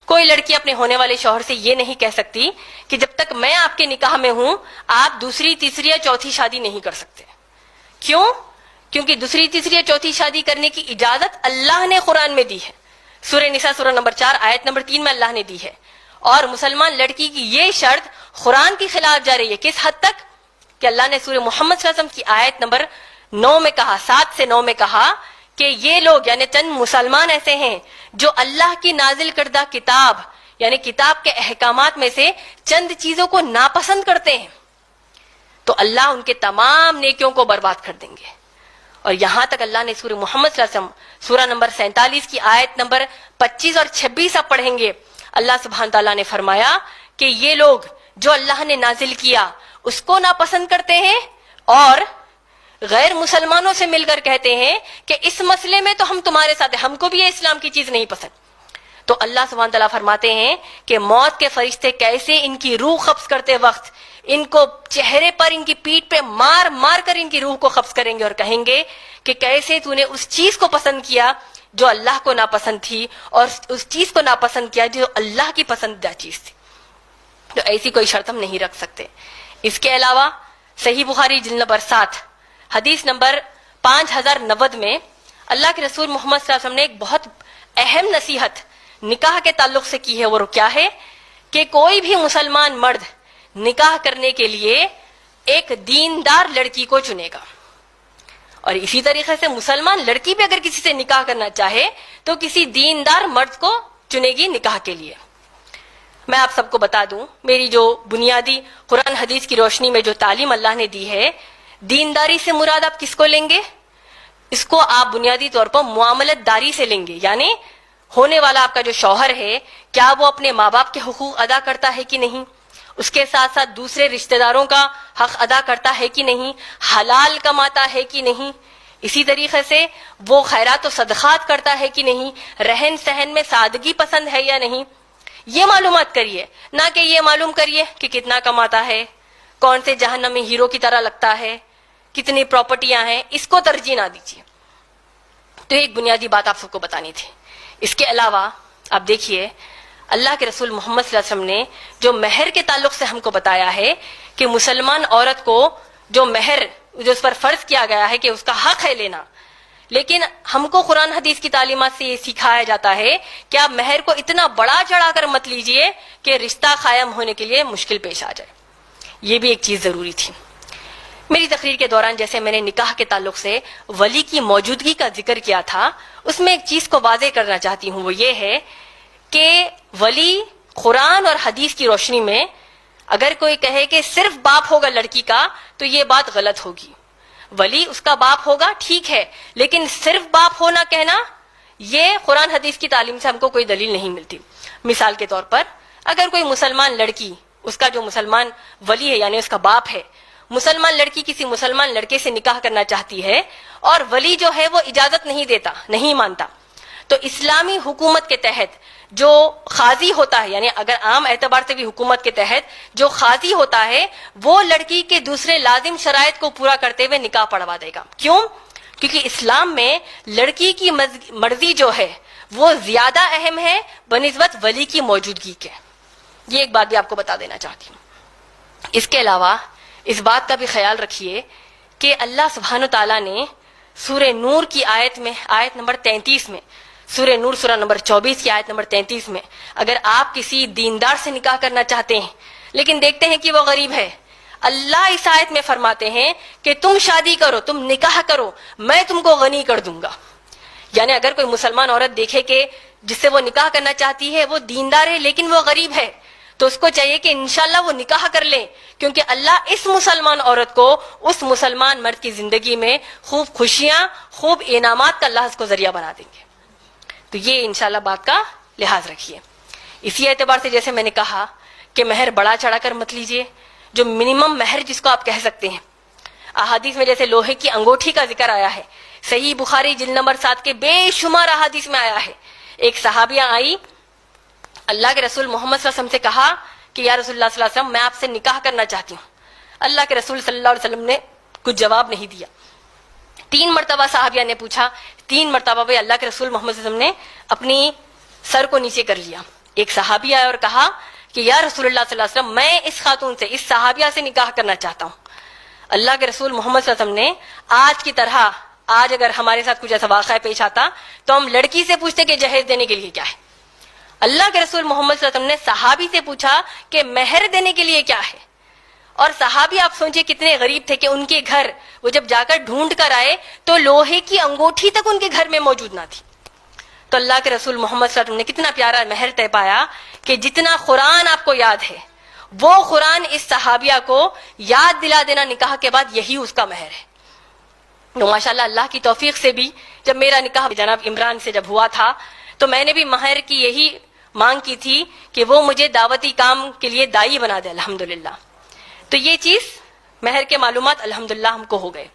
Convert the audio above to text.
کوئی لڑکی اپنے ہونے والے شوہر سے یہ نہیں کہہ سکتی کہ جب تک میں آپ کے نکاح میں ہوں آپ دوسری تیسری یا چوتھی شادی نہیں کر سکتے. کیوں؟ کیونکہ دوسری تیسری یا چوتھی شادی کرنے کی اجازت اللہ نے قرآن میں دی ہے. سورہ نساء سورہ نمبر 4 آیت نمبر 3 میں اللہ نے دی ہے. اور مسلمان لڑکی کی یہ شرط قرآن کے خلاف جا رہی ہے. کس حد تک کہ اللہ نے سورہ محمد صلی اللہ علیہ وسلم کی آیت نمبر 9 میں کہا، 7 سے 9 میں کہا کہ یہ لوگ یعنی چند مسلمان ایسے ہیں جو اللہ کی نازل کردہ کتاب یعنی کتاب کے احکامات میں سے چند چیزوں کو ناپسند کرتے ہیں تو اللہ ان کے تمام نیکیوں کو برباد کر دیں گے. اور یہاں تک اللہ نے سورہ محمد صلی اللہ علیہ وسلم سورہ نمبر 47 کی آیت نمبر 25 اور 26 آپ پڑھیں گے. اللہ سبحانہ تعالیٰ نے فرمایا کہ یہ لوگ جو اللہ نے نازل کیا اس کو ناپسند کرتے ہیں اور غیر مسلمانوں سے مل کر کہتے ہیں کہ اس مسئلے میں تو ہم تمہارے ساتھ ہیں، ہم کو بھی یہ اسلام کی چیز نہیں پسند. تو اللہ سبحانہ تعالیٰ فرماتے ہیں کہ موت کے فرشتے کیسے ان کی روح قبض کرتے وقت ان کو چہرے پر ان کی پیٹھ پہ مار مار کر ان کی روح کو قبض کریں گے اور کہیں گے کہ کیسے تو نے اس چیز کو پسند کیا جو اللہ کو ناپسند تھی اور اس چیز کو ناپسند کیا جو اللہ کی پسندیدہ چیز تھی. تو ایسی کوئی شرط ہم نہیں رکھ سکتے. اس کے علاوہ صحیح بخاری جلد نمبر 7 حدیث نمبر 5090 میں اللہ کے رسول محمد صلی اللہ علیہ وسلم نے ایک بہت اہم نصیحت نکاح کے تعلق سے کی ہے. وہ کیا ہے کہ کوئی بھی مسلمان مرد نکاح کرنے کے لیے ایک دیندار لڑکی کو چنے گا اور اسی طریقے سے مسلمان لڑکی بھی اگر کسی سے نکاح کرنا چاہے تو کسی دیندار مرد کو چنے گی نکاح کے لیے. میں آپ سب کو بتا دوں میری جو بنیادی قرآن حدیث کی روشنی میں جو تعلیم اللہ نے دی ہے، دینداری سے مراد آپ کس کو لیں گے؟ اس کو آپ بنیادی طور پر معاملت داری سے لیں گے. یعنی ہونے والا آپ کا جو شوہر ہے کیا وہ اپنے ماں باپ کے حقوق ادا کرتا ہے کہ نہیں، اس کے ساتھ ساتھ دوسرے رشتہ داروں کا حق ادا کرتا ہے کہ نہیں، حلال کماتا ہے کہ نہیں، اسی طریقے سے وہ خیرات و صدقات کرتا ہے کہ نہیں، رہن سہن میں سادگی پسند ہے یا نہیں. یہ معلومات کریے، نہ کہ یہ معلوم کریے کہ کتنا کماتا ہے، کون سے جہنمی ہیرو کی طرح لگتا ہے، کتنی پراپرٹیاں ہیں. اس کو ترجیح نہ دیجیے. تو ایک بنیادی بات آپ سب کو بتانی تھی. اس کے علاوہ آپ دیکھیے اللہ کے رسول محمد صلی اللہ علیہ وسلم نے جو مہر کے تعلق سے ہم کو بتایا ہے کہ مسلمان عورت کو جو مہر جو اس پر فرض کیا گیا ہے کہ اس کا حق ہے لینا، لیکن ہم کو قرآن حدیث کی تعلیمات سے یہ سکھایا جاتا ہے کہ آپ مہر کو اتنا بڑا چڑھا کر مت لیجئے کہ رشتہ قائم ہونے کے لیے مشکل پیش آ جائے. یہ بھی ایک چیز ضروری تھی. میری تقریر کے دوران جیسے میں نے نکاح کے تعلق سے ولی کی موجودگی کا ذکر کیا تھا، اس میں ایک چیز کو واضح کرنا چاہتی ہوں. وہ یہ ہے کہ ولی قرآن اور حدیث کی روشنی میں اگر کوئی کہے کہ صرف باپ ہوگا لڑکی کا تو یہ بات غلط ہوگی. ولی اس کا باپ ہوگا ٹھیک ہے، لیکن صرف باپ ہونا کہنا یہ قرآن حدیث کی تعلیم سے ہم کو کوئی دلیل نہیں ملتی. مثال کے طور پر اگر کوئی مسلمان لڑکی، اس کا جو مسلمان ولی ہے یعنی اس کا باپ ہے، مسلمان لڑکی کسی مسلمان لڑکے سے نکاح کرنا چاہتی ہے اور ولی جو ہے وہ اجازت نہیں دیتا، نہیں مانتا، تو اسلامی حکومت کے تحت جو قاضی ہوتا ہے، یعنی اگر عام اعتبار سے بھی حکومت کے تحت جو قاضی ہوتا ہے وہ لڑکی کے دوسرے لازم شرائط کو پورا کرتے ہوئے نکاح پڑھوا دے گا. کیوں؟ کیونکہ اسلام میں لڑکی کی مرضی جو ہے وہ زیادہ اہم ہے بنسبت ولی کی موجودگی کے. یہ ایک بات بھی آپ کو بتا دینا چاہتی ہوں. اس کے علاوہ اس بات کا بھی خیال رکھیے کہ اللہ سبحانہ تعالیٰ نے سورہ نور کی آیت نمبر 33 میں، سورہ نور سورہ نمبر 24 کی آیت نمبر 33 میں اگر آپ کسی دیندار سے نکاح کرنا چاہتے ہیں لیکن دیکھتے ہیں کہ وہ غریب ہے، اللہ اس آیت میں فرماتے ہیں کہ تم شادی کرو، تم نکاح کرو، میں تم کو غنی کر دوں گا. یعنی اگر کوئی مسلمان عورت دیکھے کہ جس سے وہ نکاح کرنا چاہتی ہے وہ دیندار ہے لیکن وہ غریب ہے تو اس کو چاہیے کہ انشاءاللہ وہ نکاح کر لیں، کیونکہ اللہ اس مسلمان عورت کو اس مسلمان مرد کی زندگی میں خوب خوشیاں، خوب انعامات کا اللہ اس کو ذریعہ بنا دیں گے. تو یہ انشاءاللہ بات کا لحاظ رکھیے. اسی اعتبار سے جیسے میں نے کہا کہ مہر بڑا چڑھا کر مت لیجیے، جو منیمم مہر جس کو آپ کہہ سکتے ہیں. احادیث میں جیسے لوہے کی انگوٹھی کا ذکر آیا ہے، صحیح بخاری جلد نمبر 7 کے بے شمار احادیث میں آیا ہے. ایک صحابیہ آئی، اللہ کے رسول محمد صلی اللہ علیہ وسلم سے کہا کہ یا رسول اللہ صلی اللہ علیہ وسلم میں آپ سے نکاح کرنا چاہتی ہوں. اللہ کے رسول صلی اللہ علیہ وسلم نے کچھ جواب نہیں دیا. 3 مرتبہ صحابیہ نے پوچھا، 3 مرتبہ بھی اللہ کے رسول محمد صلی اللہ علیہ وسلم نے اپنی سر کو نیچے کر لیا. ایک صحابی آیا اور کہا کہ یا رسول اللہ صلی اللہ علیہ وسلم میں اس خاتون سے، اس صحابیہ سے نکاح کرنا چاہتا ہوں. اللہ کے رسول محمد صلی اللہ علیہ وسلم نے آج کی طرح، آج اگر ہمارے ساتھ کچھ ایسا واقعہ پیش آتا تو ہم لڑکی سے پوچھتے کہ جہیز دینے کے لیے کیا ہے. اللہ کے رسول محمد صلی اللہ علیہ وسلم نے صحابی سے پوچھا کہ مہر دینے کے لیے کیا ہے. اور صحابی آپ سوچیں کتنے غریب تھے کہ ان کے گھر وہ جب جا کر ڈھونڈ کر آئے تو لوہے کی انگوٹھی تک ان کے گھر میں موجود نہ تھی. تو اللہ کے رسول محمد صلی اللہ علیہ وسلم نے کتنا پیارا مہر طے پایا کہ جتنا قرآن آپ کو یاد ہے وہ قرآن اس صحابیہ کو یاد دلا دینا نکاح کے بعد، یہی اس کا مہر ہے. تو ماشاءاللہ اللہ کی توفیق سے بھی جب میرا نکاح جناب عمران سے جب ہوا تھا تو میں نے بھی مہر کی یہی مانگ کی تھی کہ وہ مجھے دعوتی کام کے لیے دائی بنا دے الحمدللہ. تو یہ چیز مہر کے معلومات الحمدللہ ہم کو ہو گئے.